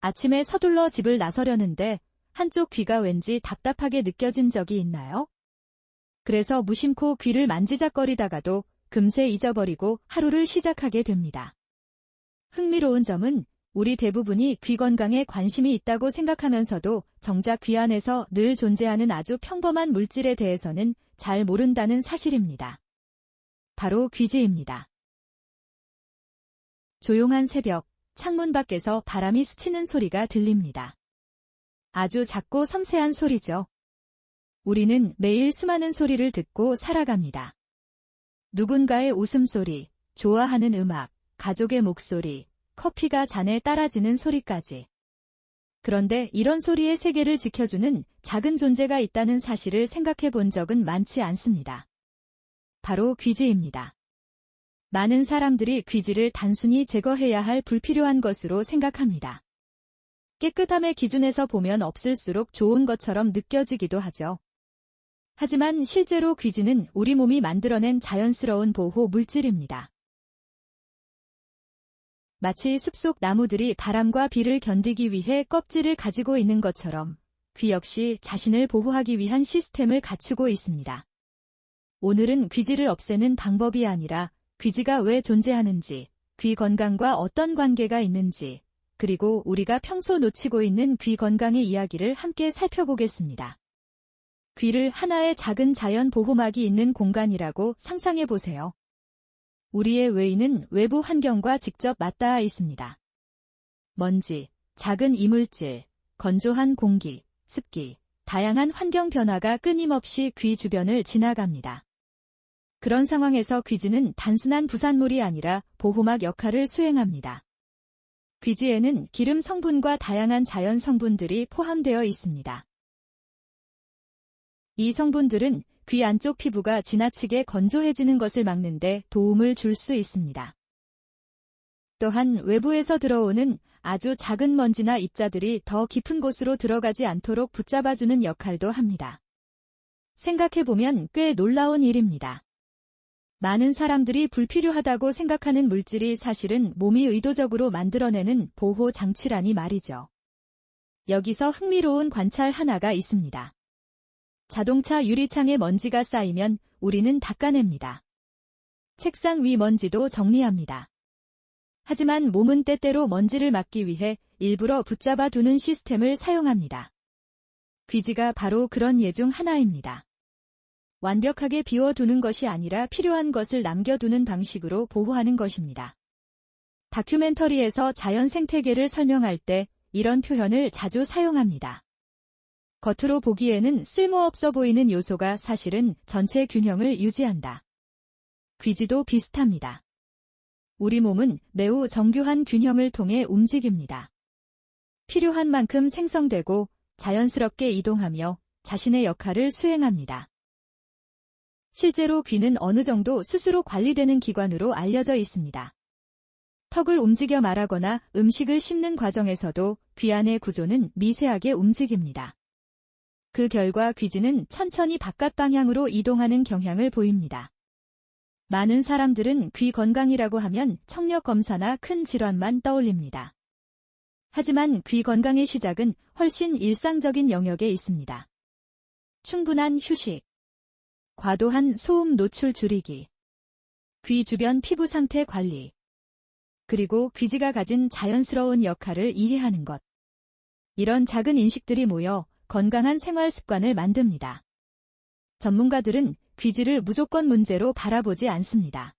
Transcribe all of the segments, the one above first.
아침에 서둘러 집을 나서려는데 한쪽 귀가 왠지 답답하게 느껴진 적이 있나요? 그래서 무심코 귀를 만지작거리다가도 금세 잊어버리고 하루를 시작하게 됩니다. 흥미로운 점은 우리 대부분이 귀 건강에 관심이 있다고 생각하면서도 정작 귀 안에서 늘 존재하는 아주 평범한 물질에 대해서는 잘 모른다는 사실입니다. 바로 귀지입니다. 조용한 새벽, 창문 밖에서 바람이 스치는 소리가 들립니다. 아주 작고 섬세한 소리죠. 우리는 매일 수많은 소리를 듣고 살아갑니다. 누군가의 웃음소리, 좋아하는 음악, 가족의 목소리, 커피가 잔에 따라지는 소리까지. 그런데 이런 소리의 세계를 지켜주는 작은 존재가 있다는 사실을 생각해 본 적은 많지 않습니다. 바로 귀지입니다. 많은 사람들이 귀지를 단순히 제거해야 할 불필요한 것으로 생각합니다. 깨끗함의 기준에서 보면 없을수록 좋은 것처럼 느껴지기도 하죠. 하지만 실제로 귀지는 우리 몸이 만들어낸 자연스러운 보호 물질입니다. 마치 숲속 나무들이 바람과 비를 견디기 위해 껍질을 가지고 있는 것처럼 귀 역시 자신을 보호하기 위한 시스템을 갖추고 있습니다. 오늘은 귀지를 없애는 방법이 아니라 귀지가 왜 존재하는지, 귀 건강과 어떤 관계가 있는지, 그리고 우리가 평소 놓치고 있는 귀 건강의 이야기를 함께 살펴보겠습니다. 귀를 하나의 작은 자연 보호막이 있는 공간이라고 상상해 보세요. 우리의 외인은 외부 환경과 직접 맞닿아 있습니다. 먼지, 작은 이물질, 건조한 공기, 습기, 다양한 환경 변화가 끊임없이 귀 주변을 지나갑니다. 그런 상황에서 귀지는 단순한 부산물이 아니라 보호막 역할을 수행합니다. 귀지에는 기름 성분과 다양한 자연 성분들이 포함되어 있습니다. 이 성분들은 귀 안쪽 피부가 지나치게 건조해지는 것을 막는 데 도움을 줄 수 있습니다. 또한 외부에서 들어오는 아주 작은 먼지나 입자들이 더 깊은 곳으로 들어가지 않도록 붙잡아주는 역할도 합니다. 생각해보면 꽤 놀라운 일입니다. 많은 사람들이 불필요하다고 생각하는 물질이 사실은 몸이 의도적으로 만들어내는 보호 장치라니 말이죠. 여기서 흥미로운 관찰 하나가 있습니다. 자동차 유리창에 먼지가 쌓이면 우리는 닦아냅니다. 책상 위 먼지도 정리합니다. 하지만 몸은 때때로 먼지를 막기 위해 일부러 붙잡아 두는 시스템을 사용합니다. 귀지가 바로 그런 예 중 하나입니다. 완벽하게 비워두는 것이 아니라 필요한 것을 남겨두는 방식으로 보호하는 것입니다. 다큐멘터리에서 자연 생태계를 설명할 때 이런 표현을 자주 사용합니다. 겉으로 보기에는 쓸모없어 보이는 요소가 사실은 전체 균형을 유지한다. 귀지도 비슷합니다. 우리 몸은 매우 정교한 균형을 통해 움직입니다. 필요한 만큼 생성되고 자연스럽게 이동하며 자신의 역할을 수행합니다. 실제로 귀는 어느 정도 스스로 관리되는 기관으로 알려져 있습니다. 턱을 움직여 말하거나 음식을 씹는 과정에서도 귀 안의 구조는 미세하게 움직입니다. 그 결과 귀지는 천천히 바깥 방향으로 이동하는 경향을 보입니다. 많은 사람들은 귀 건강이라고 하면 청력 검사나 큰 질환만 떠올립니다. 하지만 귀 건강의 시작은 훨씬 일상적인 영역에 있습니다. 충분한 휴식, 과도한 소음 노출 줄이기, 귀 주변 피부 상태 관리, 그리고 귀지가 가진 자연스러운 역할을 이해하는 것. 이런 작은 인식들이 모여 건강한 생활 습관을 만듭니다. 전문가들은 귀지를 무조건 문제로 바라보지 않습니다.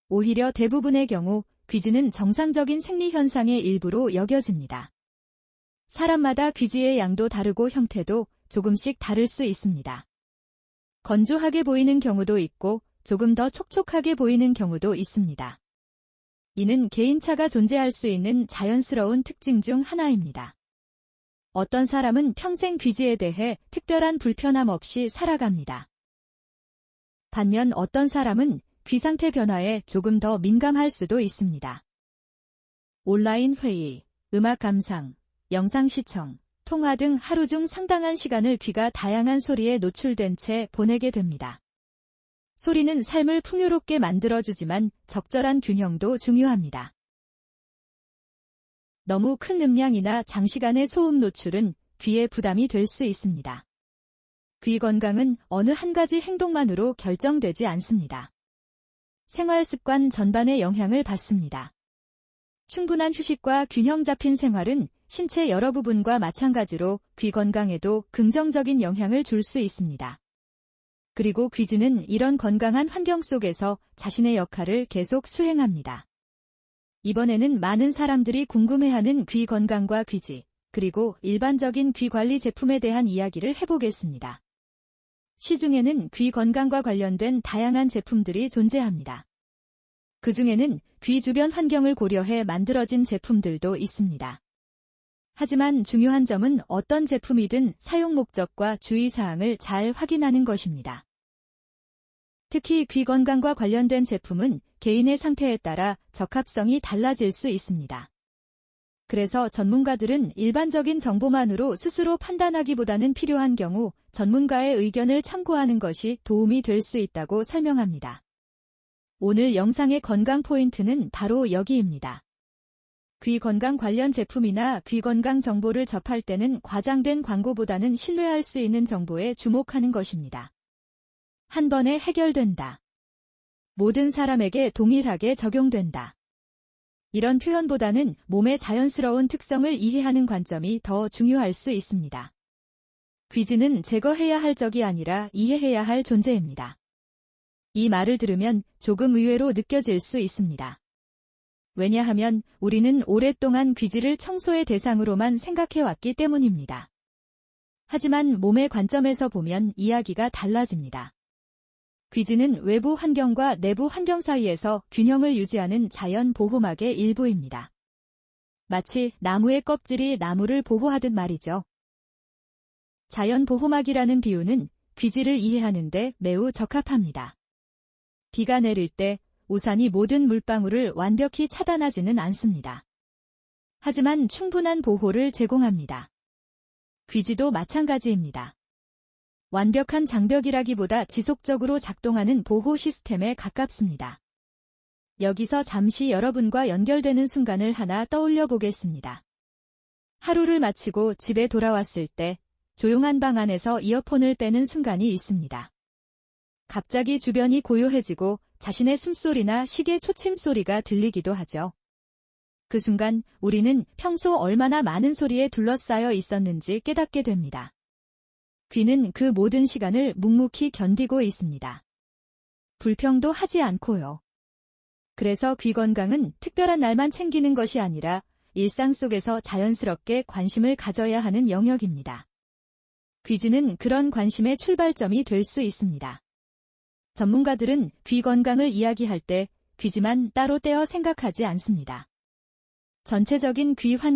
오히려 대부분의 경우 귀지는 정상적인 생리 현상의 일부로 여겨집니다. 사람마다 귀지의 양도 다르고 형태도 조금씩 다를 수 있습니다. 건조하게 보이는 경우도 있고 조금 더 촉촉하게 보이는 경우도 있습니다. 이는 개인차가 존재할 수 있는 자연스러운 특징 중 하나입니다. 어떤 사람은 평생 귀지에 대해 특별한 불편함 없이 살아갑니다. 반면 어떤 사람은 귀 상태 변화에 조금 더 민감할 수도 있습니다. 온라인 회의, 음악 감상, 영상 시청, 통화 등 하루 중 상당한 시간을 귀가 다양한 소리에 노출된 채 보내게 됩니다. 소리는 삶을 풍요롭게 만들어주지만 적절한 균형도 중요합니다. 너무 큰 음량이나 장시간의 소음 노출은 귀에 부담이 될 수 있습니다. 귀 건강은 어느 한 가지 행동만으로 결정되지 않습니다. 생활 습관 전반에 영향을 받습니다. 충분한 휴식과 균형 잡힌 생활은 신체 여러 부분과 마찬가지로 귀 건강에도 긍정적인 영향을 줄 수 있습니다. 그리고 귀지는 이런 건강한 환경 속에서 자신의 역할을 계속 수행합니다. 이번에는 많은 사람들이 궁금해하는 귀 건강과 귀지, 그리고 일반적인 귀 관리 제품에 대한 이야기를 해보겠습니다. 시중에는 귀 건강과 관련된 다양한 제품들이 존재합니다. 그 중에는 귀 주변 환경을 고려해 만들어진 제품들도 있습니다. 하지만 중요한 점은 어떤 제품이든 사용 목적과 주의사항을 잘 확인하는 것입니다. 특히 귀 건강과 관련된 제품은 개인의 상태에 따라 적합성이 달라질 수 있습니다. 그래서 전문가들은 일반적인 정보만으로 스스로 판단하기보다는 필요한 경우 전문가의 의견을 참고하는 것이 도움이 될 수 있다고 설명합니다. 오늘 영상의 건강 포인트는 바로 여기입니다. 귀 건강 관련 제품이나 귀 건강 정보를 접할 때는 과장된 광고보다는 신뢰할 수 있는 정보에 주목하는 것입니다. 한 번에 해결된다. 모든 사람에게 동일하게 적용된다. 이런 표현보다는 몸의 자연스러운 특성을 이해하는 관점이 더 중요할 수 있습니다. 귀지는 제거해야 할 적이 아니라 이해해야 할 존재입니다. 이 말을 들으면 조금 의외로 느껴질 수 있습니다. 왜냐하면 우리는 오랫동안 귀지를 청소의 대상으로만 생각해왔기 때문입니다. 하지만 몸의 관점에서 보면 이야기가 달라집니다. 귀지는 외부 환경과 내부 환경 사이에서 균형을 유지하는 자연 보호막의 일부입니다. 마치 나무의 껍질이 나무를 보호하듯 말이죠. 자연 보호막이라는 비유는 귀지를 이해하는 데 매우 적합합니다. 비가 내릴 때 우산이 모든 물방울을 완벽히 차단하지는 않습니다. 하지만 충분한 보호를 제공합니다. 귀지도 마찬가지입니다. 완벽한 장벽이라기보다 지속적으로 작동하는 보호 시스템에 가깝습니다. 여기서 잠시 여러분과 연결되는 순간을 하나 떠올려 보겠습니다. 하루를 마치고 집에 돌아왔을 때 조용한 방 안에서 이어폰을 빼는 순간이 있습니다. 갑자기 주변이 고요해지고 자신의 숨소리나 시계 초침 소리가 들리기도 하죠. 그 순간 우리는 평소 얼마나 많은 소리에 둘러싸여 있었는지 깨닫게 됩니다. 귀는 그 모든 시간을 묵묵히 견디고 있습니다. 불평도 하지 않고요. 그래서 귀 건강은 특별한 날만 챙기는 것이 아니라 일상 속에서 자연스럽게 관심을 가져야 하는 영역입니다. 귀지는 그런 관심의 출발점이 될 수 있습니다. 전문가들은 귀 건강을 이야기할 때 귀지만 따로 떼어 생각하지 않습니다. 전체적인 귀 환경